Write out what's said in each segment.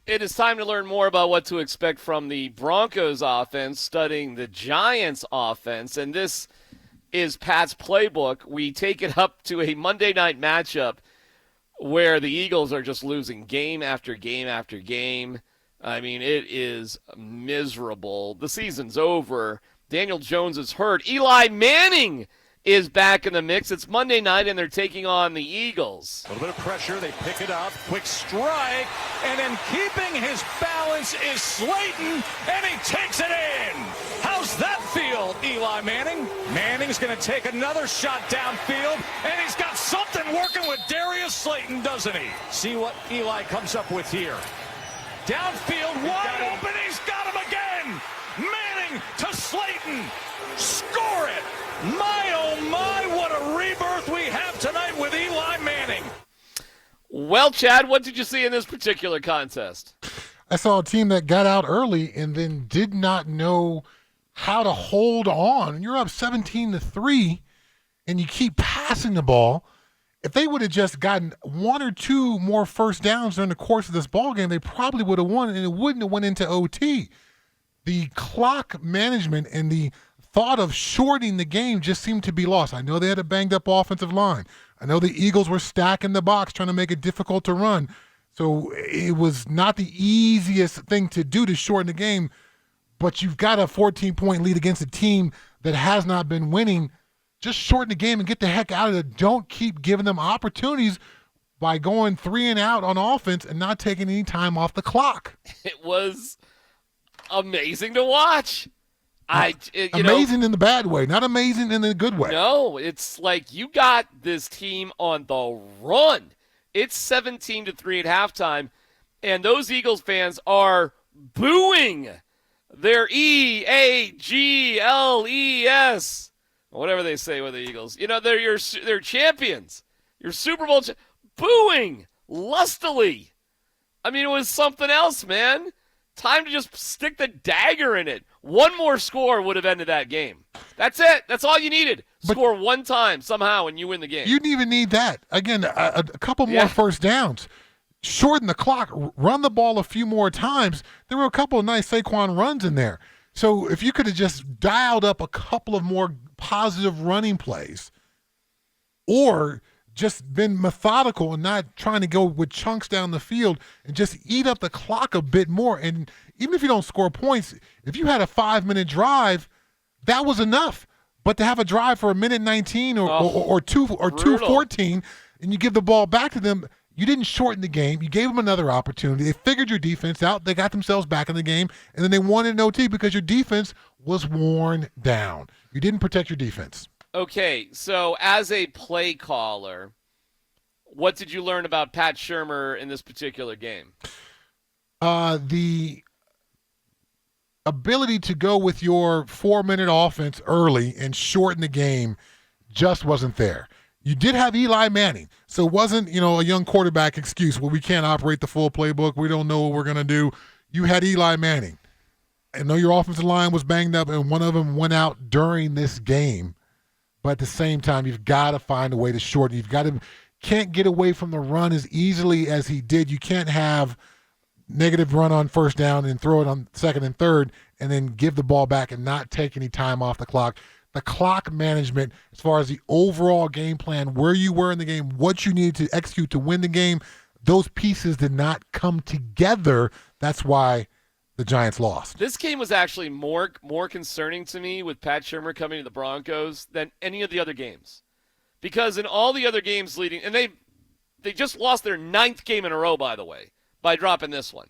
It is time to learn more about what to expect from the Broncos offense, studying the Giants offense. And this is Pat's playbook. We take it up to a Monday night matchup where the Eagles are just losing game after game after game. I mean, it is miserable. The season's over. Daniel Jones is hurt. Eli Manning is back in the mix. It's Monday night, and they're taking on the Eagles. A little bit of pressure. They pick it up. Quick strike. And then keeping his balance is Slayton, and he takes it in. How's that feel, Eli Manning? Manning's going to take another shot downfield, and he's got something working with Darius Slayton, doesn't he? See what Eli comes up with here. Downfield, wide open. He's got him again. Manning to Slayton. Score it. My, oh my, what a rebirth we have tonight with Eli Manning. Well, Chad, what did you see in this particular contest? I saw a team that got out early and then did not know how to hold on. You're up 17-3, and you keep passing the ball. If they would have just gotten one or two more first downs during the course of this ball game, they probably would have won, and it wouldn't have went into OT. The clock management and the thought of shorting the game just seemed to be lost. I know they had a banged-up offensive line. I know the Eagles were stacking the box, trying to make it difficult to run. So it was not the easiest thing to do to shorten the game, but you've got a 14-point lead against a team that has not been winning. Just shorten the game and get the heck out of it. Don't keep giving them opportunities by going 3 and out on offense and not taking any time off the clock. It was amazing to watch. Amazing in the bad way, not amazing in the good way. No, it's like you got this team on the run. It's 17-3 at halftime, and those Eagles fans are booing their Eagles, whatever they say with the Eagles. You know, they're champions. Your Super Bowl booing lustily. I mean, it was something else, man. Time to just stick the dagger in it. One more score would have ended that game. That's it. That's all you needed. Score one time somehow and you win the game. You didn't even need that. Again, a couple more first downs. Shorten the clock. Run the ball a few more times. There were a couple of nice Saquon runs in there. So if you could have just dialed up a couple of more positive running plays or just been methodical and not trying to go with chunks down the field and just eat up the clock a bit more. And even if you don't score points, if you had a 5-minute drive, that was enough. But to have a drive for a minute 19 or 2:14 and you give the ball back to them, you didn't shorten the game. You gave them another opportunity. They figured your defense out. They got themselves back in the game, and then they won in OT because your defense was worn down. You didn't protect your defense. Okay, so as a play caller, what did you learn about Pat Shurmur in this particular game? The ability to go with your 4-minute offense early and shorten the game just wasn't there. You did have Eli Manning, so it wasn't, a young quarterback excuse, well, we can't operate the full playbook, we don't know what we're going to do. You had Eli Manning. I know your offensive line was banged up, and one of them went out during this game. But at the same time, you've got to find a way to shorten. Can't get away from the run as easily as he did. You can't have negative run on first down and throw it on second and third and then give the ball back and not take any time off the clock. The clock management, as far as the overall game plan, where you were in the game, what you needed to execute to win the game, those pieces did not come together. That's why the Giants lost. This game was actually more concerning to me with Pat Shurmur coming to the Broncos than any of the other games. Because in all the other games leading, and they just lost their 9th game in a row, by the way, by dropping this one.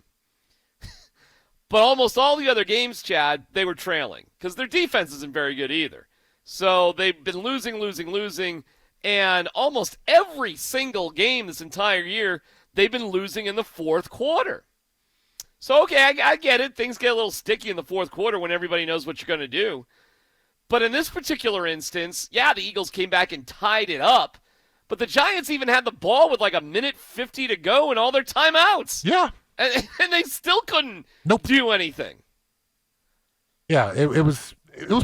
But almost all the other games, Chad, they were trailing because their defense isn't very good either. So they've been losing, and almost every single game this entire year, they've been losing in the fourth quarter. So, okay, I get it. Things get a little sticky in the fourth quarter when everybody knows what you're going to do. But in this particular instance, the Eagles came back and tied it up. But the Giants even had the ball with like a minute 50 to go and all their timeouts. Yeah. And they still couldn't do anything. Yeah, it was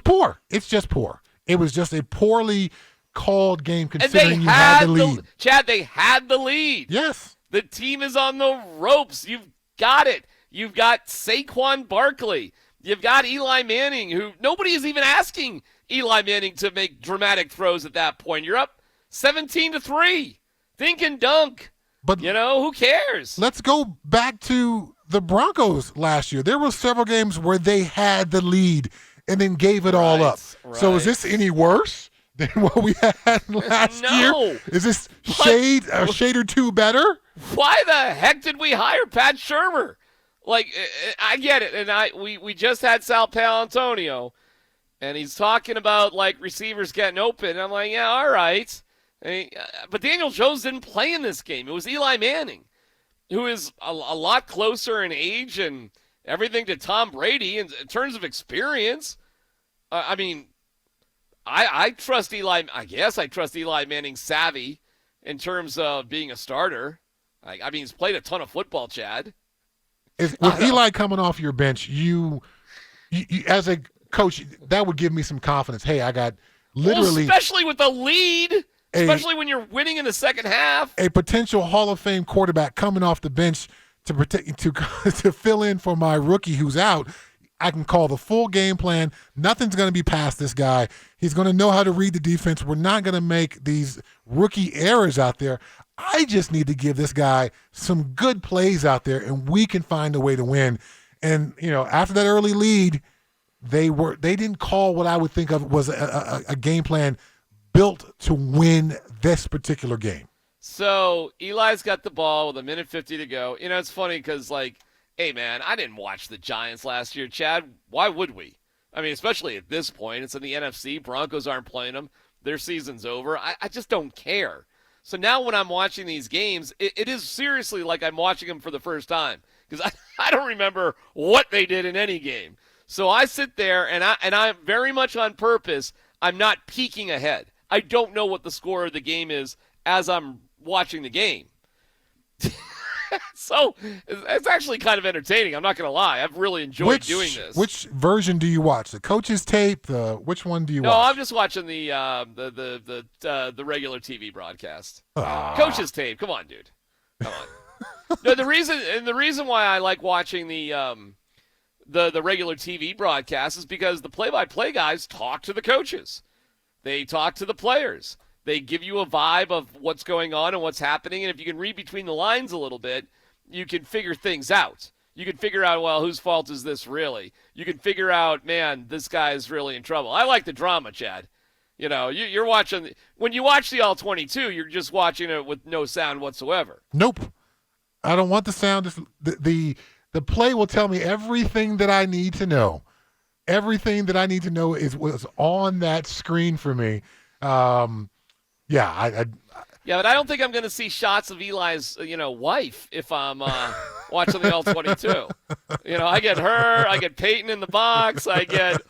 poor. It's just poor. It was just a poorly called game considering you had the lead. Chad, they had the lead. Yes. The team is on the ropes. You've got it. You've got Saquon Barkley. You've got Eli Manning, who nobody is even asking Eli Manning to make dramatic throws at that point. You're up 17-3. Think and dunk. But who cares? Let's go back to the Broncos last year. There were several games where they had the lead and then gave it all up. Right. So is this any worse than what we had last year? Is this a shade or two better? Why the heck did we hire Pat Shurmur? Like, I get it, and we just had Sal Paolantonio, and he's talking about, like, receivers getting open. And I'm like, yeah, all right. But Daniel Jones didn't play in this game. It was Eli Manning, who is a lot closer in age and everything to Tom Brady in terms of experience. I trust Eli. I guess I trust Eli Manning's savvy in terms of being a starter. He's played a ton of football, Chad. With Eli coming off your bench, you as a coach, that would give me some confidence. Hey, I got literally, especially with the lead, especially when you're winning in the second half, a potential Hall of Fame quarterback coming off the bench to fill in for my rookie who's out. I can call the full game plan. Nothing's going to be past this guy. He's going to know how to read the defense. We're not going to make these rookie errors out there. I just need to give this guy some good plays out there, and we can find a way to win. And, after that early lead, they didn't call what I would think of was a game plan built to win this particular game. So Eli's got the ball with 1:50 to go. It's funny because, hey, man, I didn't watch the Giants last year, Chad. Why would we? Especially at this point. It's in the NFC. Broncos aren't playing them. Their season's over. I just don't care. So now when I'm watching these games, it is seriously like I'm watching them for the first time because I don't remember what they did in any game. So I sit there, and I'm very much on purpose, I'm not peeking ahead. I don't know what the score of the game is as I'm watching the game. So it's actually kind of entertaining. I'm not going to lie. I've really enjoyed doing this. Which version do you watch? The coach's tape? Which one do you watch? No, I'm just watching the regular TV broadcast. Coach's tape. Come on, dude. Come on. No, the reason why I like watching the regular TV broadcast is because the play-by-play guys talk to the coaches. They talk to the players. They give you a vibe of what's going on and what's happening, and if you can read between the lines a little bit, you can figure things out. You can figure out, well, whose fault is this really? You can figure out, man, this guy's really in trouble. I like the drama, Chad. You're watching – when you watch the All-22, you're just watching it with no sound whatsoever. Nope. I don't want the sound. The play will tell me everything that I need to know. Everything that I need to know was on that screen for me. Yeah, but I don't think I'm going to see shots of Eli's, wife if I'm watching the All-22. I get her, I get Peyton in the box, I get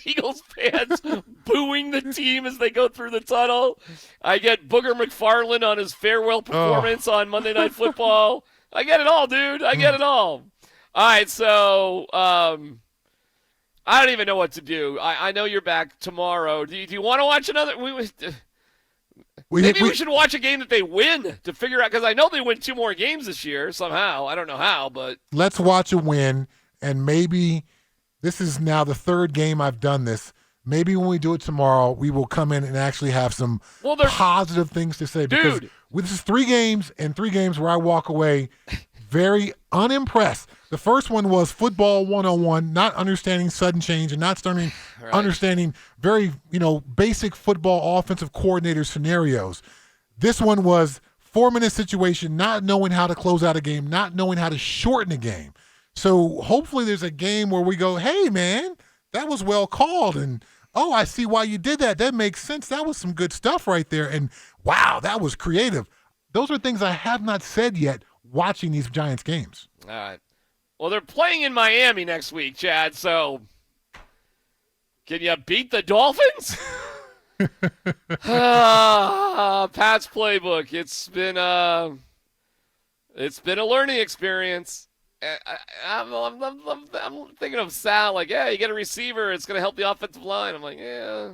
Eagles fans booing the team as they go through the tunnel. I get Booger McFarland on his farewell performance on Monday Night Football. I get it all, dude. I get it all. All right, so I don't even know what to do. I know you're back tomorrow. Do you want to watch another? Maybe we should watch a game that they win to figure out, because I know they win 2 more games this year somehow. I don't know how, but let's watch a win, and maybe this is now the 3rd game I've done this. Maybe when we do it tomorrow, we will come in and actually have some positive things to say. Because this is 3 games, and 3 games where I walk away very unimpressed. The first one was football 101, not understanding sudden change and not understanding very, basic football offensive coordinator scenarios. This one was 4-minute situation, not knowing how to close out a game, not knowing how to shorten a game. So hopefully there's a game where we go, hey, man, that was well called. And, oh, I see why you did that. That makes sense. That was some good stuff right there. And, wow, that was creative. Those are things I have not said yet watching these Giants games. All right. Well, they're playing in Miami next week, Chad, so can you beat the Dolphins? Pat's Playbook. It's been a learning experience. I'm thinking of Sal, like, yeah, you get a receiver, it's going to help the offensive line. I'm like, yeah.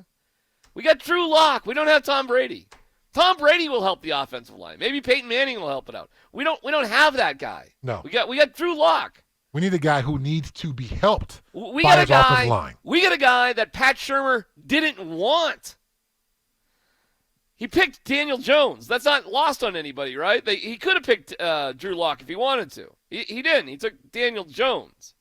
We got Drew Lock. We don't have Tom Brady. Tom Brady will help the offensive line. Maybe Peyton Manning will help it out. We don't have that guy. No. We got Drew Lock. We need a guy who needs to be helped We by got a his offensive guy. line. We got a guy that Pat Shurmur didn't want. He picked Daniel Jones. That's not lost on anybody, right? He could have picked Drew Lock if he wanted to. He didn't. He took Daniel Jones.